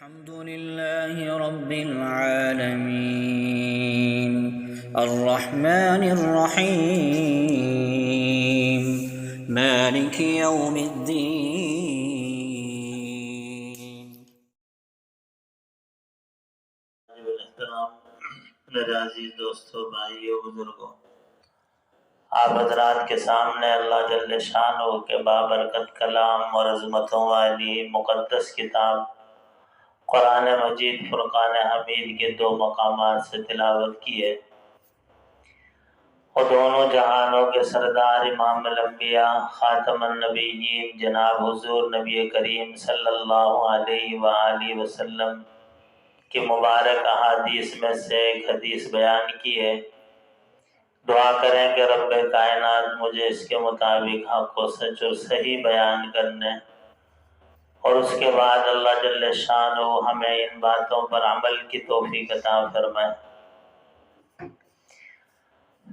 الحمد لله رب العالمين الرحمن الرحيم مالك يوم الدين. میرے عزیز دوستوں، بھائیوں، بزرگوں، آپ حضرات کے سامنے اللہ جل شانہ کے بابرکت کلام اور عظمتوں والی مقدس کتاب قرآن مجید فرقان حمید کے 2 مقامات سے تلاوت کی ہے، اور دونوں جہانوں کے سردار امام الانبیاء خاتم النبیین جناب حضور نبی کریم صلی اللہ علیہ وآلہ وسلم کی مبارک احادیث میں سے ایک حدیث بیان کی ہے۔ دعا کریں کہ رب کائنات مجھے اس کے مطابق حق و سچ اور صحیح بیان کرنے، اور اس کے بعد اللہ جل شانہ ہمیں ان باتوں پر عمل کی توفیق عطا فرمائے۔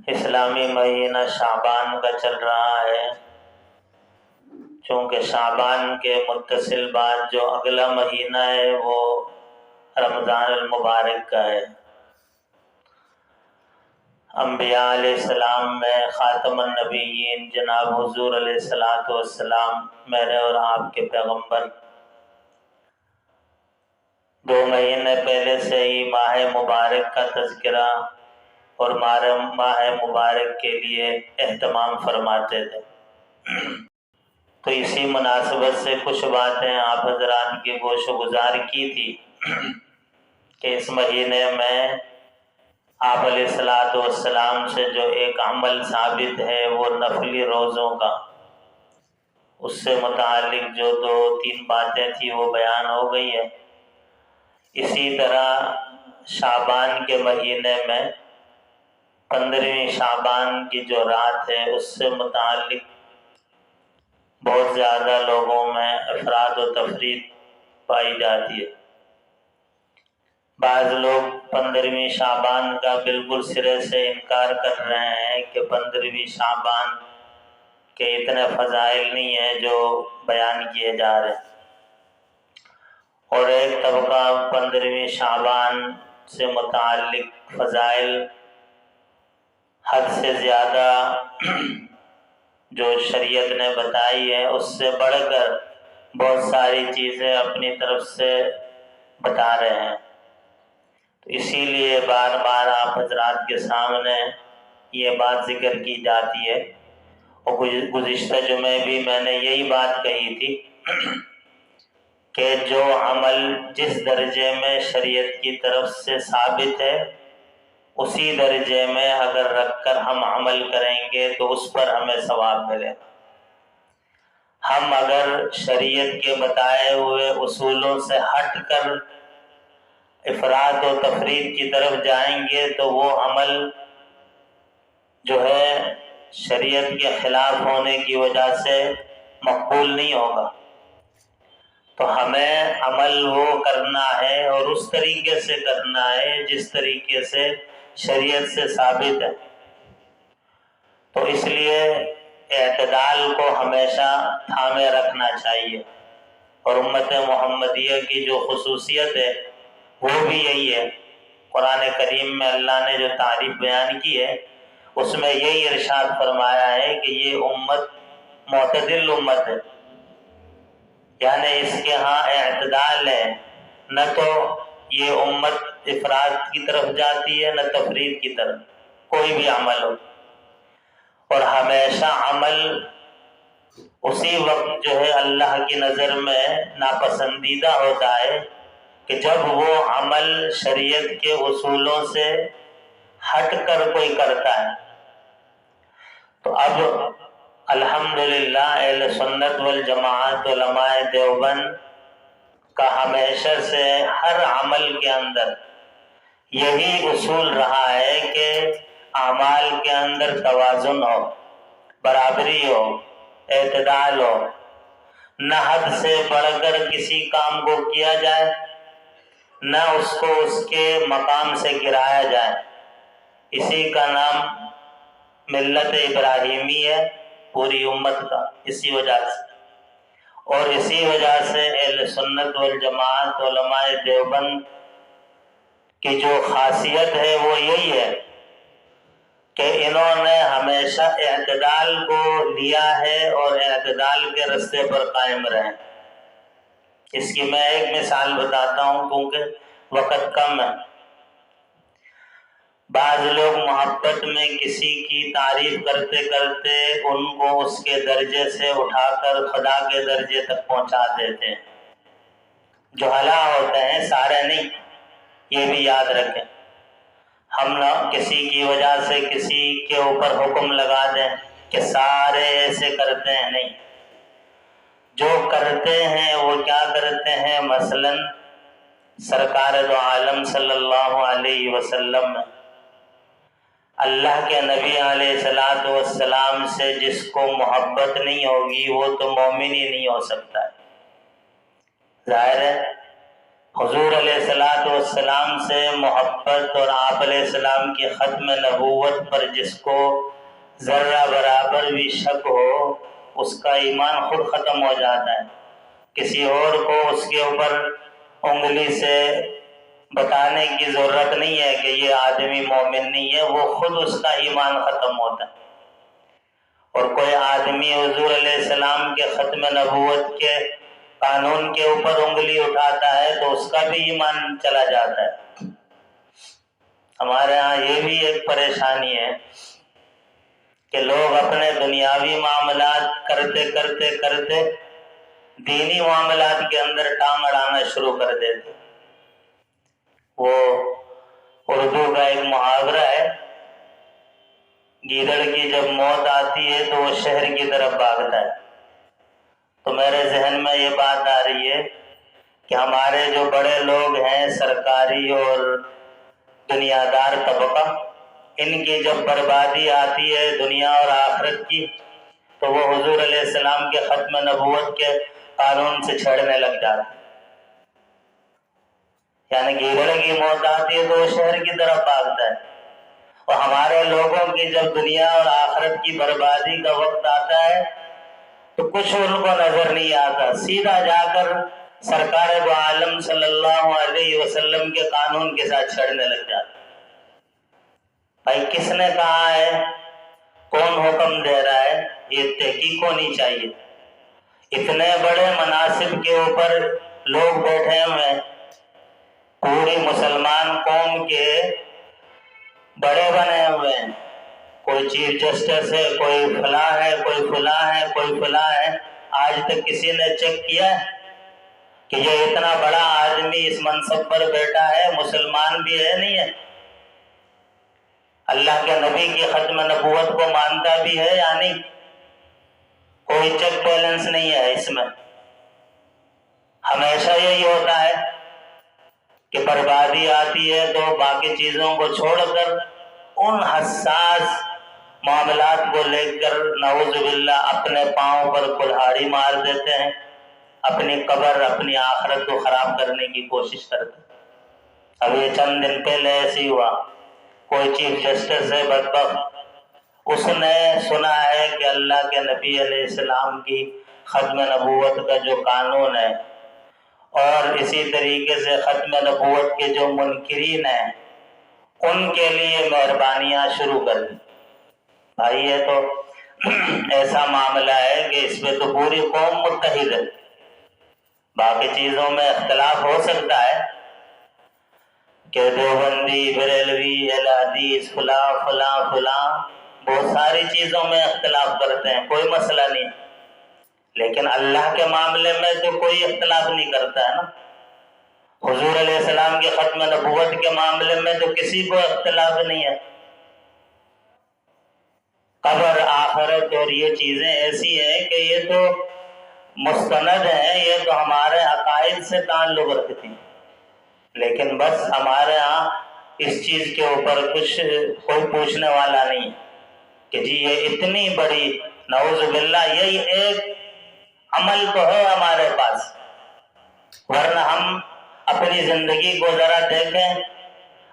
اسلامی مہینہ شعبان کا چل رہا ہے، چونکہ شعبان کے متصل بعد جو اگلا مہینہ ہے وہ رمضان المبارک کا ہے۔ انبیاء علیہ السلام میں خاتم النبیین جناب حضور علیہ السلام میرے اور آپ کے پیغمبر 2 مہینے پہلے سے ہی ماہ مبارک کا تذکرہ اور ماہ مبارک کے لیے اہتمام فرماتے تھے، تو اسی مناسبت سے کچھ باتیں آپ حضرات کی گوش و گزار کی تھی کہ اس مہینے میں آپ علیہ السلام سے جو ایک عمل ثابت ہے وہ نفلی روزوں کا، اس سے متعلق جو 2-3 باتیں تھی وہ بیان ہو گئی ہے۔ اسی طرح شعبان کے مہینے میں 15ویں شعبان کی جو رات ہے اس سے متعلق بہت زیادہ لوگوں میں افراد و تفرید پائی جاتی ہے۔ بعض لوگ 15ویں شعبان کا بالکل سرے سے انکار کر رہے ہیں کہ 15ویں شعبان کے اتنے فضائل نہیں ہیں جو بیان کیے جا رہے ہیں، اور ایک طبقہ 15ویں شعبان سے متعلق فضائل حد سے زیادہ جو شریعت نے بتائی ہے اس سے بڑھ کر بہت ساری چیزیں اپنی طرف سے بتا رہے ہیں۔ تو اسی لیے بار بار آپ حضرات کے سامنے یہ بات ذکر کی جاتی ہے، اور گزشتہ جمعے بھی میں نے یہی بات کہی تھی کہ جو عمل جس درجے میں شریعت کی طرف سے ثابت ہے اسی درجے میں اگر رکھ کر ہم عمل کریں گے تو اس پر ہمیں ثواب ملے گا۔ ہم اگر شریعت کے بتائے ہوئے اصولوں سے ہٹ کر افراد و تفرید کی طرف جائیں گے تو وہ عمل جو ہے شریعت کے خلاف ہونے کی وجہ سے مقبول نہیں ہوگا۔ تو ہمیں عمل وہ کرنا ہے اور اس طریقے سے کرنا ہے جس طریقے سے شریعت سے ثابت ہے۔ تو اس لیے اعتدال کو ہمیشہ تھامے رکھنا چاہیے، اور امت محمدیہ کی جو خصوصیت ہے وہ بھی یہی ہے۔ قرآن کریم میں اللہ نے جو تعریف بیان کی ہے اس میں یہی ارشاد فرمایا ہے کہ یہ امت معتدل امت ہے، یعنی اس کے ہاں اعتدال ہے، نہ تو یہ امت افراد کی طرف جاتی ہے نہ تفرید کی طرف، کوئی بھی عمل ہو، اور ہمیشہ عمل اسی وقت جو ہے اللہ کی نظر میں ناپسندیدہ ہوتا ہے کہ جب وہ عمل شریعت کے اصولوں سے ہٹ کر کوئی کرتا ہے۔ تو اب الحمدللہ اہل سنت والجماعت علماء دیوبند کا ہمیشہ سے ہر عمل کے اندر یہی اصول رہا ہے کہ اعمال کے اندر توازن ہو، برابری ہو، اعتدال ہو، نہ حد سے بڑھ کر کسی کام کو کیا جائے نہ اس کو اس کے مقام سے گرایا جائے۔ اسی کا نام ملت ابراہیمی ہے پوری امت کا، اسی وجہ سے۔ اور اسی وجہ سے اہل سنت والجماعت علماء دیوبند کی جو خاصیت ہے وہ یہی ہے کہ انہوں نے ہمیشہ اعتدال کو لیا ہے اور اعتدال کے راستے پر قائم رہے۔ اس کی میں ایک مثال بتاتا ہوں کیونکہ وقت کم ہے۔ بعض لوگ محبت میں کسی کی تعریف کرتے کرتے ان کو اس کے درجے سے اٹھا کر خدا کے درجے تک پہنچا دیتے ہیں۔ جہلا ہوتے ہیں، سارے نہیں، یہ بھی یاد رکھیں۔ ہم نہ کسی کی وجہ سے کسی کے اوپر حکم لگا دیں کہ سارے ایسے کرتے ہیں، نہیں۔ جو کرتے ہیں وہ کیا کرتے ہیں؟ مثلا سرکار دو عالم صلی اللہ علیہ وسلم، اللہ کے نبی علیہ الصلوۃ والسلام سے جس کو محبت نہیں ہوگی وہ تو مومن ہی نہیں ہو سکتا ہے۔ ظاہر ہے حضور علیہ الصلوۃ والسلام سے محبت اور آپ علیہ السلام کی ختم نبوت پر جس کو ذرہ برابر بھی شک ہو اس کا ایمان خود ختم ہو جاتا ہے۔ کسی اور کو اس کے اوپر انگلی سے بتانے کی ضرورت نہیں ہے کہ یہ آدمی مومن نہیں ہے، وہ خود اس کا ایمان ختم ہوتا ہے۔ اور کوئی آدمی حضور علیہ السلام کے ختم نبوت کے قانون کے اوپر انگلی اٹھاتا ہے تو اس کا بھی ایمان چلا جاتا ہے۔ ہمارے ہاں یہ بھی ایک پریشانی ہے کہ لوگ اپنے دنیاوی معاملات کرتے کرتے کرتے دینی معاملات کے اندر ٹانگ اڑانا شروع کر دیتے۔ وہ اردو کا ایک محاورہ ہے، گیدڑ کی جب موت آتی ہے تو وہ شہر کی طرف بھاگتا ہے۔ تو میرے ذہن میں یہ بات آ رہی ہے کہ ہمارے جو بڑے لوگ ہیں سرکاری اور دنیا دار طبقہ، ان کی جب بربادی آتی ہے دنیا اور آخرت کی تو وہ حضور علیہ السلام کے ختم نبوت کے قانون سے چھڑنے لگ جاتے ہیں۔ یعنی گیدڑ کی موت آتی ہے تو وہ شہر کی طرف بھاگتا ہے، اور ہمارے لوگوں کی جب دنیا اور آخرت کی بربادی کا وقت آتا ہے تو کچھ ان کو نظر نہیں آتا، سیدھا جا کر سرکار دو عالم صلی اللہ علیہ وسلم کے قانون کے ساتھ چھڑنے لگ جاتا۔ بھائی کس نے کہا ہے؟ کون حکم دے رہا ہے؟ یہ تحقیق ہونی چاہیے۔ اتنے بڑے مناصب کے اوپر لوگ بیٹھے ہوئے ہیں، پوری مسلمان قوم کے بڑے بنے ہوئے ہیں، کوئی چیف جسٹس ہے، کوئی فلاں ہے، کوئی فلاں ہے، کوئی فلاں ہے۔ آج تک کسی نے چیک کیا ہے کہ یہ اتنا بڑا آدمی اس منصب پر بیٹھا ہے مسلمان بھی ہے نہیں ہے؟ اللہ کے نبی کی ختم نبوت کو مانتا بھی ہے یا نہیں؟ کوئی چیک بیلنس نہیں ہے اس میں۔ ہمیشہ یہی ہوتا ہے کہ بربادی آتی ہے تو باقی چیزوں کو چھوڑ کر ان حساس معاملات کو لے کر نعوذ باللہ اپنے پاؤں پر کلہاڑی مار دیتے ہیں، اپنی قبر اپنی آخرت کو خراب کرنے کی کوشش کرتے ہیں۔ اب یہ چند دن پہلے ایسے ہی ہوا، کوئی چیف جسٹس ہے بدبخت، اس نے سنا ہے کہ اللہ کے نبی علیہ السلام کی ختم نبوت کا جو قانون ہے اور اسی طریقے سے ختم نبوت کے جو منکرین ہیں ان کے لیے مہربانیاں شروع کر دی۔ بھائی یہ تو ایسا معاملہ ہے کہ اس میں تو پوری قوم متحد ہے، باقی چیزوں میں اختلاف ہو سکتا ہے کہ دیوبندی، بریلوی، اہل حدیث، فلاں فلاں فلاں بہت ساری چیزوں میں اختلاف کرتے ہیں، کوئی مسئلہ نہیں، لیکن اللہ کے معاملے میں تو کوئی اختلاف نہیں کرتا ہے نا۔ حضور علیہ السلام کی ختم نبوت کے معاملے میں تو کسی کو اختلاف نہیں ہے۔ قبر، آخرت اور یہ چیزیں ایسی ہیں کہ یہ تو مستند ہیں، یہ تو ہمارے عقائد سے تعلق رکھتی ہیں، لیکن بس ہمارے ہاں اس چیز کے اوپر کوئی پوچھنے والا نہیں کہ جی یہ اتنی بڑی، نعوذ باللہ یہی ایک عمل تو ہے ہمارے پاس، ورنہ ہم اپنی زندگی کو ذرا دیکھیں،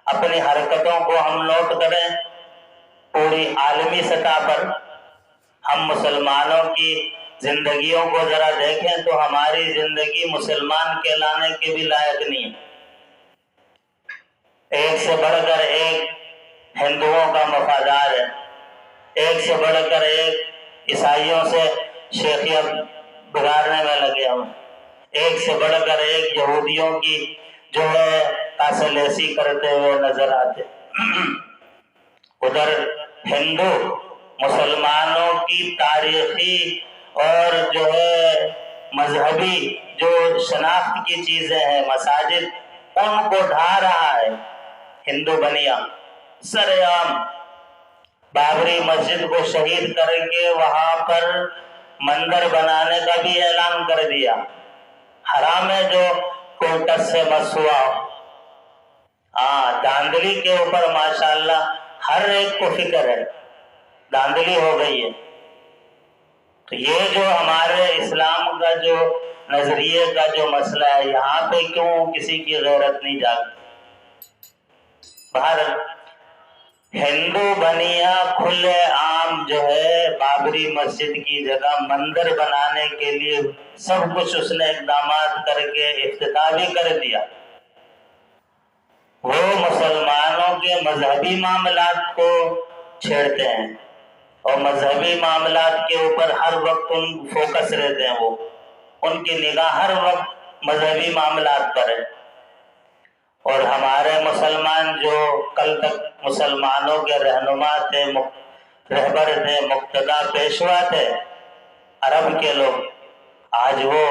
اپنی حرکتوں کو ہم نوٹ کریں، پوری عالمی سطح پر ہم مسلمانوں کی زندگیوں کو ذرا دیکھیں تو ہماری زندگی مسلمان کہلانے کے بھی لائق نہیں ہے۔ ایک سے بڑھ کر ایک ہندوؤں کا وفادار ہے، ایک سے بڑھ کر ایک عیسائیوں سے شیخیت بگاڑنے میں لگے ہوں، ایک سے بڑھ کر ایک یہودیوں کی جو ہے تاسلیسی کرتے ہوئے نظر آتے۔ ادھر ہندو مسلمانوں کی تاریخی اور جو ہے مذہبی جو شناخت کی چیزیں ہیں، مساجد، ان کو ڈھا رہا ہے ہندو بنیا سر عام۔ بابری مسجد کو شہید کر کے وہاں پر مندر بنانے کا بھی اعلان کر دیا۔ حرام ہے جو کوئی ٹس سے مس ہوا۔ دھاندلی کے اوپر ماشاءاللہ ہر ایک کو فکر ہے، دھاندلی ہو گئی ہے۔ تو یہ جو ہمارے اسلام کا جو نظریے کا جو مسئلہ ہے، یہاں پہ کیوں کسی کی غیرت نہیں جاگتی؟ باہر ہندو بنیا کھلے عام جو ہے بابری مسجد کی جگہ مندر بنانے کے لیے سب کچھ اس نے اقدامات کر کے افتتاح بھی کر دیا۔ وہ مسلمانوں کے مذہبی معاملات کو چھیڑتے ہیں اور مذہبی معاملات کے اوپر ہر وقت ان فوکس رہتے ہیں، وہ ان کی نگاہ ہر وقت مذہبی معاملات پر ہے۔ اور ہمارے مسلمان جو کل تک مسلمانوں کے رہنما تھے، رہبر تھے، مقتدا پیشوا تھے، عرب کے لوگ، آج وہ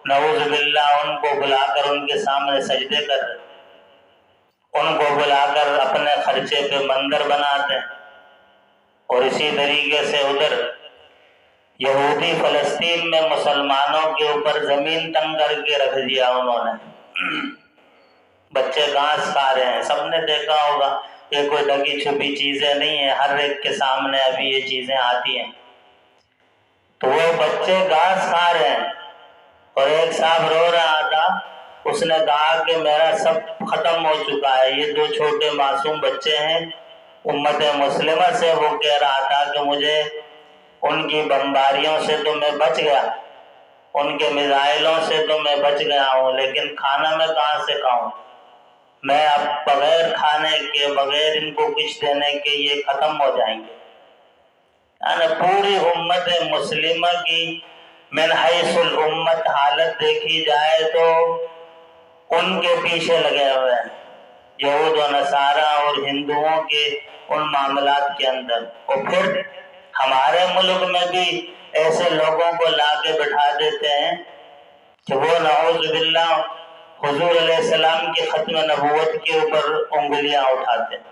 نعوذ باللہ ان کو بلا کر ان کے سامنے سجدے کر رہے، ان کو بلا کر اپنے خرچے پہ مندر بناتے ہیں۔ اور اسی طریقے سے ادھر یہودی فلسطین میں مسلمانوں کے اوپر زمین تنگ کر کے رکھ دیا انہوں نے۔ بچے گھاس کھا رہے ہیں، سب نے دیکھا ہوگا، یہ کوئی ڈھکی چھپی چیزیں نہیں ہیں، ہر ایک کے سامنے ابھی یہ چیزیں آتی ہیں۔ تو وہ بچے گھاس کھا رہے ہیں اور ایک صاحب رو رہا تھا، اس نے کہا کہ میرا سب ختم ہو چکا ہے، یہ دو چھوٹے معصوم بچے ہیں امت مسلمہ سے۔ وہ کہہ رہا تھا کہ مجھے ان کی بمباریوں سے تو میں بچ گیا، ان کے میزائلوں سے تو میں بچ گیا ہوں، لیکن کھانا میں کہاں سے کھاؤں؟ میں اب بغیر کھانے کے، بغیر ان کو کچھ دینے کے یہ ختم ہو جائیں گے۔ یعنی پوری امت مسلمہ کی من حیث الامت حالت دیکھی جائے تو ان کے پیچھے لگے ہوئے ہیں، یہود و نصارہ اور ہندوؤں کے ان معاملات کے اندر۔ اور پھر ہمارے ملک میں بھی ایسے لوگوں کو لا کے بٹھا دیتے ہیں کہ وہ نعوذ باللہ حضور علیہ السلام کی ختم نبوت کے اوپر انگلیاں اٹھاتے ہیں۔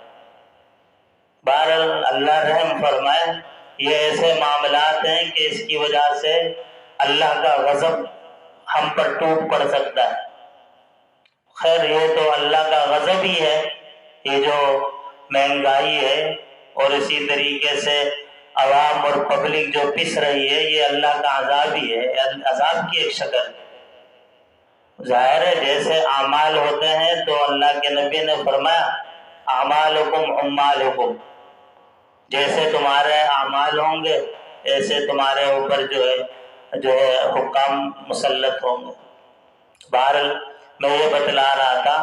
بہرحال اللہ رحم فرمائے، یہ ایسے معاملات ہیں کہ اس کی وجہ سے اللہ کا غضب ہم پر ٹوٹ پڑ سکتا ہے۔ خیر یہ تو اللہ کا غضب ہی ہے، یہ جو مہنگائی ہے اور اسی طریقے سے عوام اور پبلک جو پس رہی ہے، یہ اللہ کا عذاب ہی ہے، عذاب کی ایک شکل ہے۔ ظاہر ہے جیسے اعمال ہوتے ہیں تو اللہ کے نبی نے فرمایا اعمالکم عمالکم، جیسے تمہارے اعمال ہوں گے ایسے تمہارے اوپر جو ہے حکام مسلط ہوں گے۔ بہرحال میں یہ بتلا رہا تھا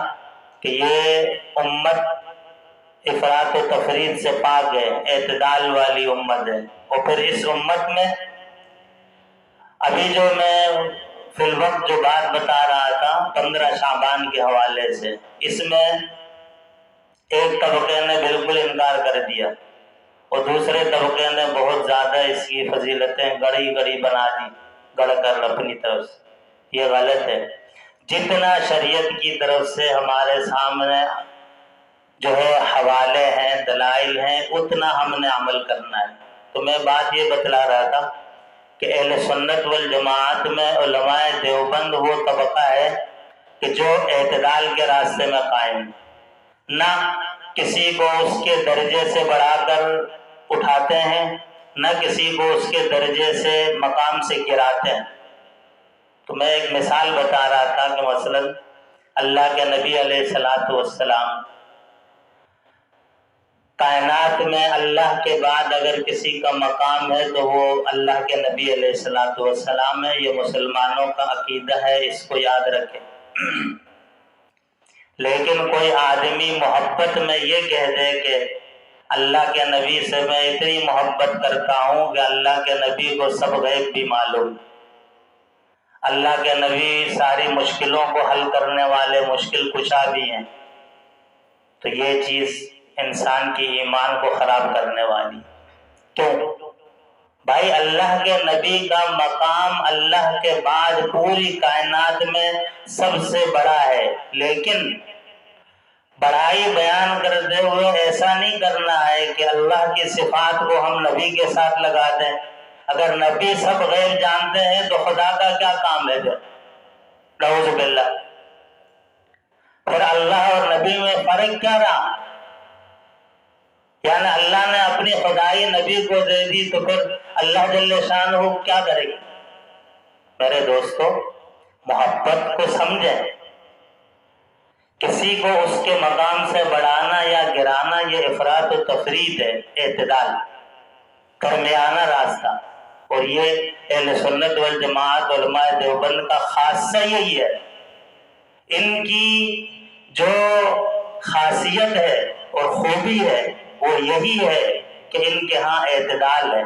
کہ یہ امت افراط و تفرید سے پاک ہے، اعتدال والی امت ہے۔ اور پھر اس امت میں ابھی جو میں فی الوقت جو بات بتا رہا تھا 15 شعبان کے حوالے سے، اس میں ایک طبقے نے بالکل انکار کر دیا اور دوسرے طبقے نے بہت زیادہ اس کی فضیلتیں گڑی بنا دی، گڑ کر اپنی طرف سے۔ یہ غلط ہے۔ جتنا شریعت کی طرف سے ہمارے سامنے جو ہے حوالے ہیں، دلائل ہیں، اتنا ہم نے عمل کرنا ہے۔ تو میں بات یہ بتلا رہا تھا کہ اہل سنت والجماعت میں علماء دیوبند وہ طبقہ ہے کہ جو اعتدال کے راستے میں قائم، نہ کسی کو اس کے درجے سے بڑھا کر اٹھاتے ہیں، نہ کسی کو اس کے درجے سے مقام سے گراتے ہیں۔ تو میں ایک مثال بتا رہا تھا کہ مثلا اللہ کے نبی علیہ الصلوۃ والسلام کائنات میں اللہ کے بعد اگر کسی کا مقام ہے تو وہ اللہ کے نبی علیہ الصلوۃ والسلام ہے. یہ مسلمانوں کا عقیدہ ہے، اس کو یاد رکھیں. لیکن کوئی آدمی محبت میں یہ کہہ دے کہ اللہ کے نبی سے میں اتنی محبت کرتا ہوں کہ اللہ کے نبی کو سب غیب بھی معلوم، اللہ کے نبی ساری مشکلوں کو حل کرنے والے مشکل کشا بھی ہیں، تو یہ چیز انسان کی ایمان کو خراب کرنے والی. کیوں؟ بھائی اللہ کے نبی کا مقام اللہ کے بعد پوری کائنات میں سب سے بڑا ہے، لیکن بڑائی بیان کرتے ہوئے ایسا نہیں کرنا ہے کہ اللہ کی صفات کو ہم نبی کے ساتھ لگا دیں. اگر نبی سب غیب جانتے ہیں تو خدا کا کیا کام ہے پھر؟ نعوذ باللہ. پھر اللہ اور نبی میں فرق کیا رہا؟ یعنی اللہ نے اپنی خدائی نبی کو دے دی تو پھر اللہ جل شانہ کیا کرے گی؟ میرے دوستو، محبت کو سمجھیں. کسی کو اس کے مقام سے بڑھانا یا گرانا یہ افراط و تفریط ہے. اعتدال، درمیانہ راستہ. اور یہ اہل سنت والجماعت علماء دیوبند کا خاصہ یہی ہے. ان کی جو خاصیت ہے اور خوبی ہے وہ یہی ہے کہ ان کے ہاں اعتدال ہے.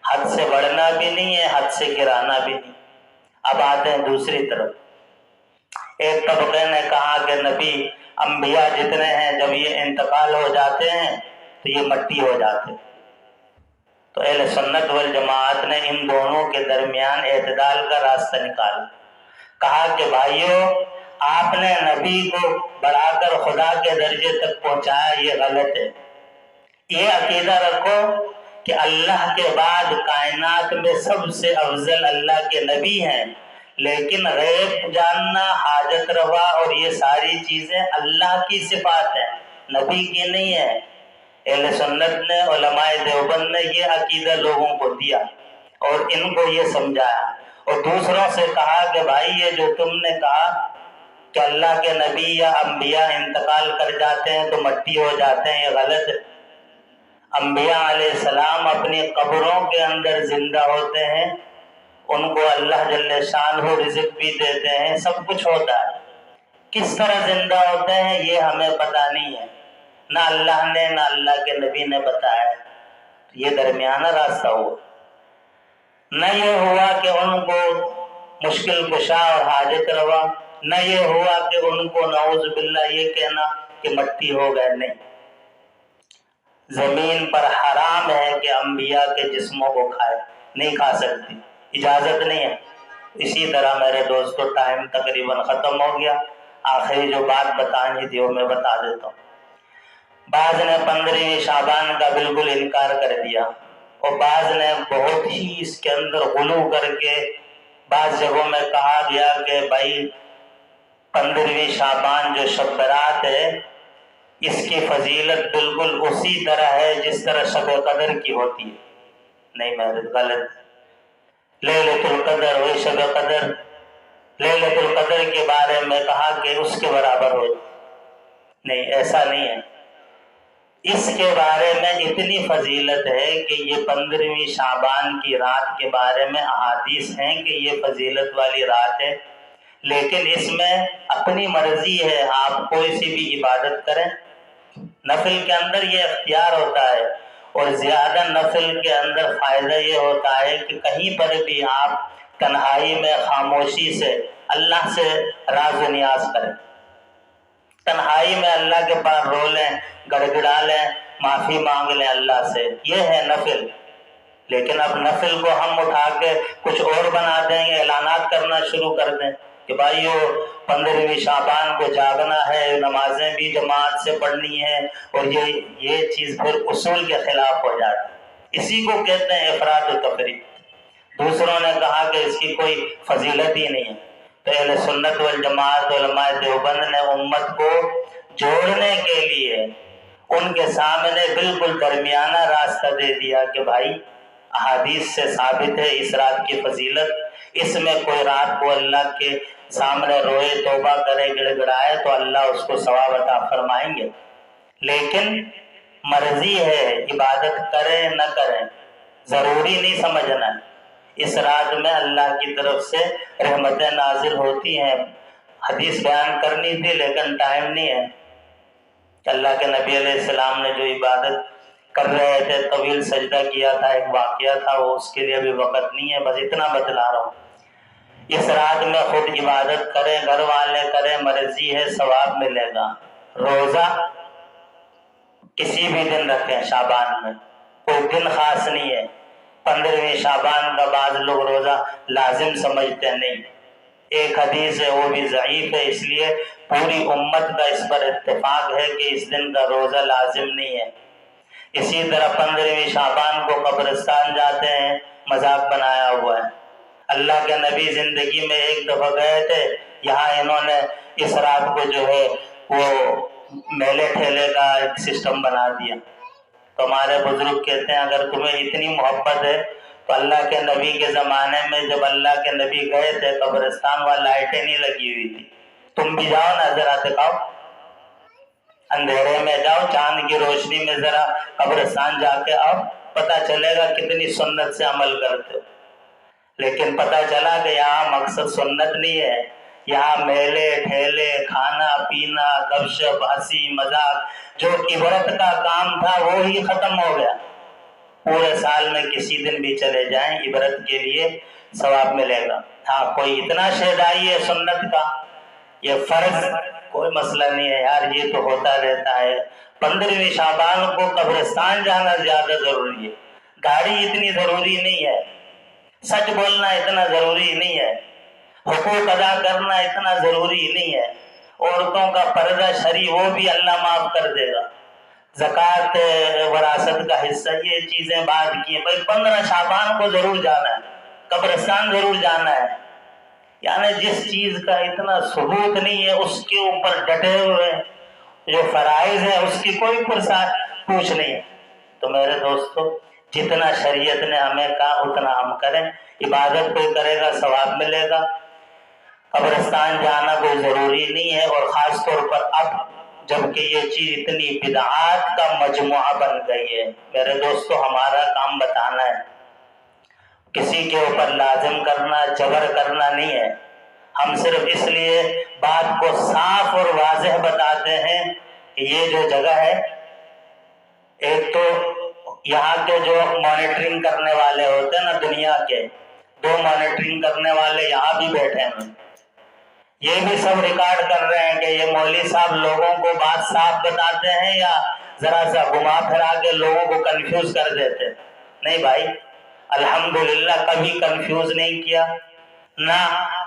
حد سے بڑھنا بھی نہیں ہے، حد سے گرانا بھی نہیں. اب آتے ہیں دوسری طرف. ایک طبقے نے کہا کہ نبی انبیاء جتنے ہیں جب یہ انتقال ہو جاتے ہیں تو یہ مٹی ہو جاتے. تو اہل سنت والجماعت نے ان دونوں کے درمیان اعتدال کا راستہ نکالا. کہا کہ بھائیو، آپ نے نبی کو بڑھا کر خدا کے درجے تک پہنچایا، یہ غلط ہے. یہ عقیدہ رکھو کہ اللہ کے بعد کائنات میں سب سے افضل اللہ کے نبی ہیں، لیکن غیب جاننا، حاجت روا اور یہ ساری چیزیں اللہ کی صفات ہیں، نبی کی نہیں ہے. اہل سنت نے، علماء دیوبند نے یہ عقیدہ لوگوں کو دیا اور ان کو یہ سمجھایا، اور دوسروں سے کہا کہ بھائی یہ جو تم نے کہا کہ اللہ کے نبی یا انبیاء انتقال کر جاتے ہیں تو مٹی ہو جاتے ہیں، یہ غلط ہے. انبیاء علیہ السلام اپنی قبروں کے اندر زندہ ہوتے ہیں، ان کو اللہ جل شانہ رزق بھی دیتے ہیں، سب کچھ ہوتا ہے. کس طرح زندہ ہوتے ہیں یہ ہمیں پتہ نہیں ہے، نہ اللہ نے نہ اللہ کے نبی نے بتایا. یہ درمیانہ راستہ ہوا. نہ یہ ہوا کہ ان کو مشکل کشا اور حاجت روا، نہ یہ ہوا کہ ان کو نعوذ باللہ یہ کہنا کہ مٹی ہو گئے. نہیں، زمین پر حرام ہے کہ انبیاء کے جسموں کو کھائے، نہیں کھا سکتی، اجازت نہیں ہے. اسی طرح میرے دوستو ٹائم تقریباً ختم ہو گیا. آخری جو بات بتانی تھی وہ میں بتا دیتا ہوں. بعض نے 15ویں شعبان کا بالکل انکار کر دیا، اور بعض نے بہت ہی اس کے اندر غلو کر کے بعض جگہوں میں کہا گیا کہ بھائی 15ویں شعبان جو شب برات ہے اس کی فضیلت بالکل اسی طرح ہے جس طرح شب قدر کی ہوتی ہے. نہیں، میں غلط. لیلۃ القدر وہی شب قدر، لیلۃ القدر کے بارے میں کہا کہ اس کے برابر ہو. نہیں، ایسا نہیں ہے. اس کے بارے میں اتنی فضیلت ہے کہ یہ 15ویں شعبان کی رات کے بارے میں احادیث ہیں کہ یہ فضیلت والی رات ہے، لیکن اس میں اپنی مرضی ہے، آپ کوئی سی بھی عبادت کریں. نفل کے اندر یہ اختیار ہوتا ہے، اور زیادہ نفل کے اندر فائدہ یہ ہوتا ہے کہ کہیں پر بھی آپ تنہائی میں خاموشی سے اللہ سے راز و نیاز کریں. تنہائی میں اللہ کے پاس رو لیں، گڑ گڑا لیں، معافی مانگ لیں اللہ سے. یہ ہے نفل. لیکن اب نفل کو ہم اٹھا کے کچھ اور بنا دیں گے، اعلانات کرنا شروع کر دیں کہ بھائیو 15ویں شعبان کو جاگنا ہے، نمازیں بھی جماعت سے پڑھنی ہے، اور یہ چیز پھر اصول کے خلاف ہو جاتی ہے. اسی کو کہتے ہیں افراط و تفریط. دوسروں نے کہا کہ اس کی کوئی فضیلت ہی نہیں ہے. تو اہل سنت والجماعت علماء دیوبند نے امت کو جوڑنے کے لیے ان کے سامنے بالکل درمیانہ راستہ دے دیا کہ بھائی احادیث سے ثابت ہے اس رات کی فضیلت. اس میں کوئی رات کو اللہ کے سامنے روئے، توبہ کرے، گڑ گڑائے تو اللہ اس کو ثواب عطا فرمائیں گے. لیکن مرضی ہے، عبادت کریں نہ کریں، ضروری نہیں سمجھنا ہے۔ اس رات میں اللہ کی طرف سے رحمتیں نازل ہوتی ہیں۔ حدیث بیان کرنی تھی لیکن ٹائم نہیں ہے۔ اللہ کے نبی علیہ السلام نے جو عبادت کر رہے تھے، طویل سجدہ کیا تھا، ایک واقعہ تھا، وہ اس کے لیے ابھی وقت نہیں ہے، بس اتنا بتلا رہا ہوں۔ اس رات میں خود عبادت کریں، گھر والے کریں، مرضی ہے، ثواب ملے گا۔ روزہ کسی بھی دن رکھیں شعبان میں، کوئی دن خاص نہیں ہے۔ 15ویں شعبان کا بعض لوگ روزہ لازم سمجھتے نہیں۔ ایک حدیث ہے، وہ بھی ضعیف ہے، اس لیے پوری امت کا اس پر اتفاق ہے کہ اس دن کا روزہ لازم نہیں ہے۔ اسی طرح 15ویں شعبان کو قبرستان جاتے ہیں، مذاق بنایا ہوا ہے۔ اللہ کے نبی زندگی میں ایک دفعہ گئے تھے، یہاں انہوں نے اس رات کو جو ہے وہ میلے ٹھیلے کا ایک سسٹم بنا دیا۔ تو ہمارے بزرگ کہتے ہیں اگر تمہیں اتنی محبت ہے تو اللہ کے نبی کے زمانے میں جب اللہ کے نبی گئے تھے قبرستان وہاں لائٹیں نہیں لگی ہوئی تھی، تم بھی جاؤ نا، ذرا دکھاؤ، اندھیرے میں جاؤ، چاند کی روشنی میں ذرا قبرستان جا کے آؤ، پتہ چلے گا کتنی سنت سے عمل کرتے ہو۔ لیکن پتہ چلا کہ یہاں مقصد سنت نہیں ہے، یہاں میلے ٹھیلے، کھانا پینا، گپ شپ، ہنسی مذاق، جو عبرت کا کام تھا وہ ہی ختم ہو گیا۔ پورے سال میں کسی دن بھی چلے جائیں، عبرت کے لیے ثواب ملے گا۔ ہاں کوئی اتنا شیدائی ہے سنت کا، یہ فرض کوئی مسئلہ نہیں ہے یار، یہ تو ہوتا رہتا ہے۔ 15ویں شعبان کو قبرستان جانا زیادہ ضروری ہے، گاڑی اتنی ضروری نہیں ہے، سچ بولنا اتنا ضروری نہیں ہے، حقوق ادا کرنا اتنا ضروری نہیں ہے، عورتوں کا پردہ شرعی وہ بھی اللہ معاف کر دے گا، زکوٰۃ وراثت کا حصہ، یہ چیزیں بعد کی ہیں۔ بھائی 15 شعبان کو ضرور جانا ہے، قبرستان ضرور جانا ہے۔ یعنی جس چیز کا اتنا ثبوت نہیں ہے اس کے اوپر ڈٹے ہوئے، جو فرائض ہے اس کی کوئی پوچھ نہیں ہے۔ تو میرے دوستو، جتنا شریعت نے ہمیں کہا اتنا ہم کریں، عبادت کوئی کرے گا ثواب ملے گا۔ قبرستان جانا کوئی ضروری نہیں ہے، اور خاص طور پر اب جبکہ یہ چیز اتنی بدعات کا مجموعہ بن گئی ہے۔ میرے دوستو، ہمارا کام بتانا ہے، کسی کے اوپر لازم کرنا، جبر کرنا نہیں ہے۔ ہم صرف اس لیے بات کو صاف اور واضح بتاتے ہیں کہ یہ جو جگہ ہے، ایک تو یہاں کے جو مانیٹرنگ کرنے والے ہوتے ہیں نا دنیا کے، 2 مانیٹرنگ کرنے والے یہاں بھی بیٹھے ہیں، یہ بھی سب ریکارڈ کر رہے ہیں کہ یہ مولوی صاحب لوگوں کو بات صاف بتاتے ہیں یا ذرا سا گھما پھرا کے لوگوں کو کنفیوز کر دیتے۔ نہیں بھائی، الحمدللہ کبھی کنفیوز نہیں کیا، نہ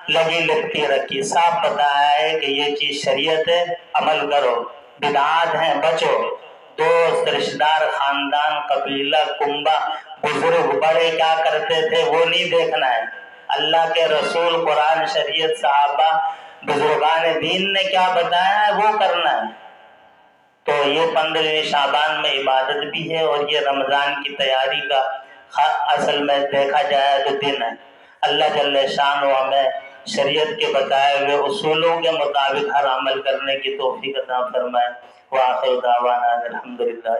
لگی لگتی رکھی، صاف بتایا ہے کہ یہ چیز شریعت ہے، عمل کرو، بدعات ہیں بچو۔ دوست، رشتہ دار، خاندان، قبیلہ، کنبہ، بزرگ بڑے کیا کرتے تھے وہ نہیں دیکھنا ہے، اللہ کے رسول، قرآن، شریعت، صحابہ، بزرگان دین نے کیا بتایا ہے وہ کرنا ہے۔ تو یہ 15ویں شعبان میں عبادت بھی ہے، اور یہ رمضان کی تیاری کا اصل میں دیکھا جائے تو دن ہے۔ اللہ جل شانہ ہمیں شریعت کے بتائے ہوئے اصولوں کے مطابق ہر عمل کرنے کی توفیق عطا فرمائے۔ وآخر دعوانا الحمدللہ۔